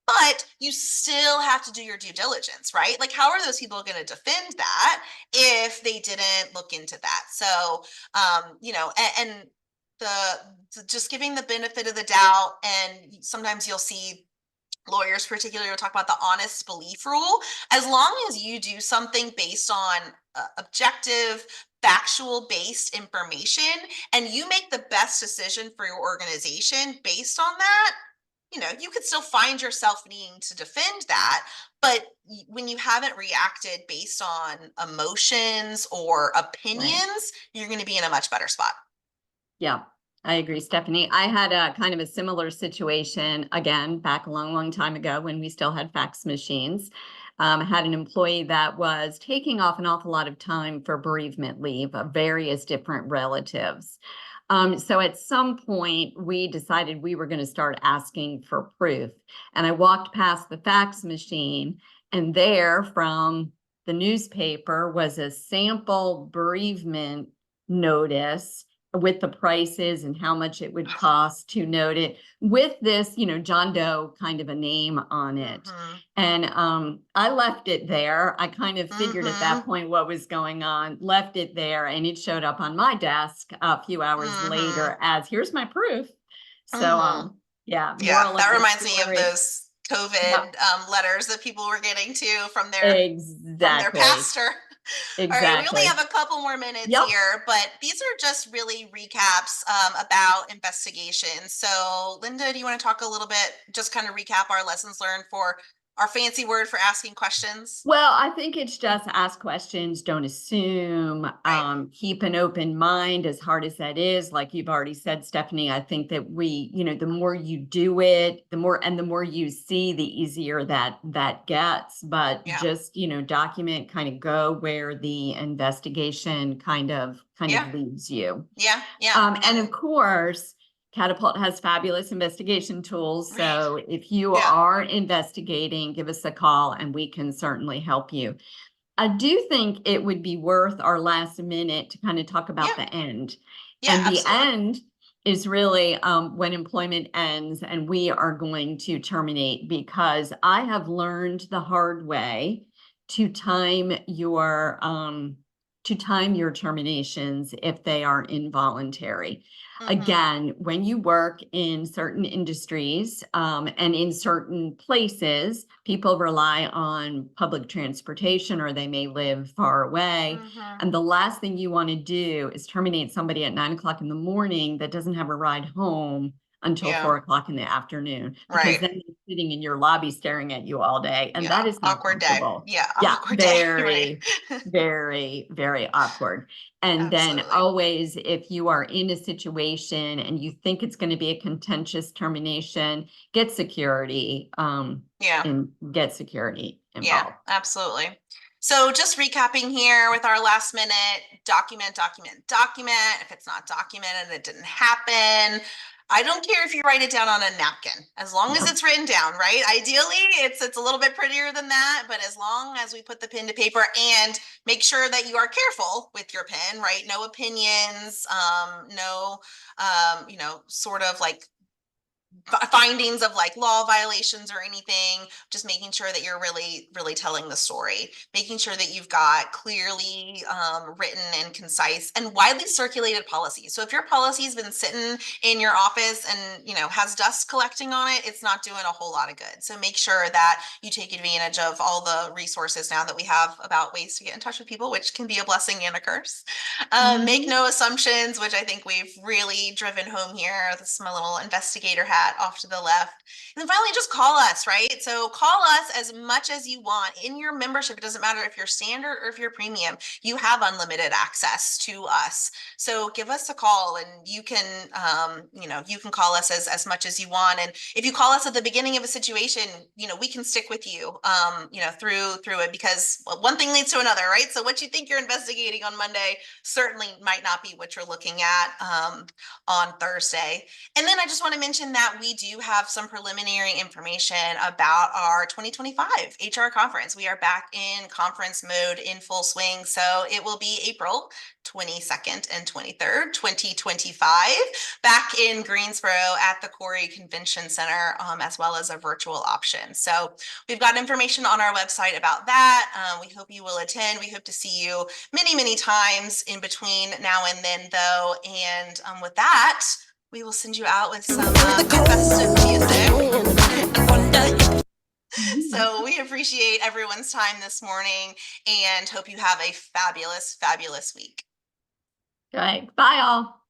but you still have to do your due diligence, right? Like, how are those people going to defend that if they didn't look into that? So, and just giving the benefit of the doubt, and sometimes you'll see lawyers particularly will talk about the honest belief rule. As long as you do something based on objective, factual based information, and you make the best decision for your organization based on that, you could still find yourself needing to defend that. But when you haven't reacted based on emotions or opinions, you're going to be in a much better spot. Yeah, I agree, Stephanie. I had a kind of a similar situation again back a long time ago when we still had fax machines. I had an employee that was taking off an awful lot of time for bereavement leave of various different relatives. So at some point we decided we were going to start asking for proof. And I walked past the fax machine, and there from the newspaper was a sample bereavement notice with the prices and how much it would cost to note it with this, John Doe kind of a name on it. And I left it there. I kind of figured at that point what was going on, left it there, and it showed up on my desk a few hours later as here's my proof. So yeah, that reminds me of those COVID letters that people were getting from their pastor. Exactly. All right, we only have a couple more minutes here, but these are just really recaps about investigations. So Linda, do you want to talk a little bit, just kind of recap our lessons learned for our fancy word for asking questions? Well, I think it's just ask questions, don't assume, keep an open mind, as hard as that is. Like you've already said, Stephanie, I think that the more you do it, the more you see, the easier that gets. But just, document, kind of go where the investigation kind of leads you. And of course, Catapult has fabulous investigation tools. So if you are investigating, give us a call and we can certainly help you. I do think it would be worth our last minute to kind of talk about the end. And the end is really when employment ends and we are going to terminate, because I have learned the hard way to time your terminations if they are involuntary. Again, when you work in certain industries and in certain places, people rely on public transportation or they may live far away. And the last thing you want to do is terminate somebody at 9 o'clock in the morning that doesn't have a ride home until 4 o'clock in the afternoon, because then they're sitting in your lobby staring at you all day. And that is not awkward comfortable. day. Awkward day. Very, very awkward. And then always, if you are in a situation and you think it's going to be a contentious termination, get security. And get security involved. Yeah, absolutely. So just recapping here with our last minute, document. If it's not documented, it didn't happen. I don't care if you write it down on a napkin, as long as No. it's written down, right? Ideally, it's a little bit prettier than that, but as long as we put the pen to paper, and make sure that you are careful with your pen, right? No opinions, no, you know, sort of like findings of like law violations or anything, just making sure that you're really telling the story, making sure that you've got clearly written and concise and widely circulated policies. So if your policy has been sitting in your office and, you know, has dust collecting on it, it's not doing a whole lot of good. So make sure that you take advantage of all the resources now that we have about ways to get in touch with people, which can be a blessing and a curse. Make no assumptions, which I think we've really driven home here. This is my little investigator hat off to the left. And then finally, just call us, right? So call us as much as you want in your membership. It doesn't matter if you're standard or if you're premium, you have unlimited access to us. So give us a call, and you can, you know, you can call us as much as you want. And if you call us at the beginning of a situation, you know, we can stick with you, you know, through it, because one thing leads to another, right? So what you think you're investigating on Monday certainly might not be what you're looking at on Thursday. And then I just want to mention that we do have some preliminary information about our 2025 HR conference. We are back in conference mode in full swing. So it will be April 22nd and 23rd, 2025, back in Greensboro at the Corey Convention Center, as well as a virtual option. So we've got information on our website about that. We hope you will attend. We hope to see you many times in between now and then, though. And with that, we will send you out with some festive music. So we appreciate everyone's time this morning and hope you have a fabulous week. Good. Bye all.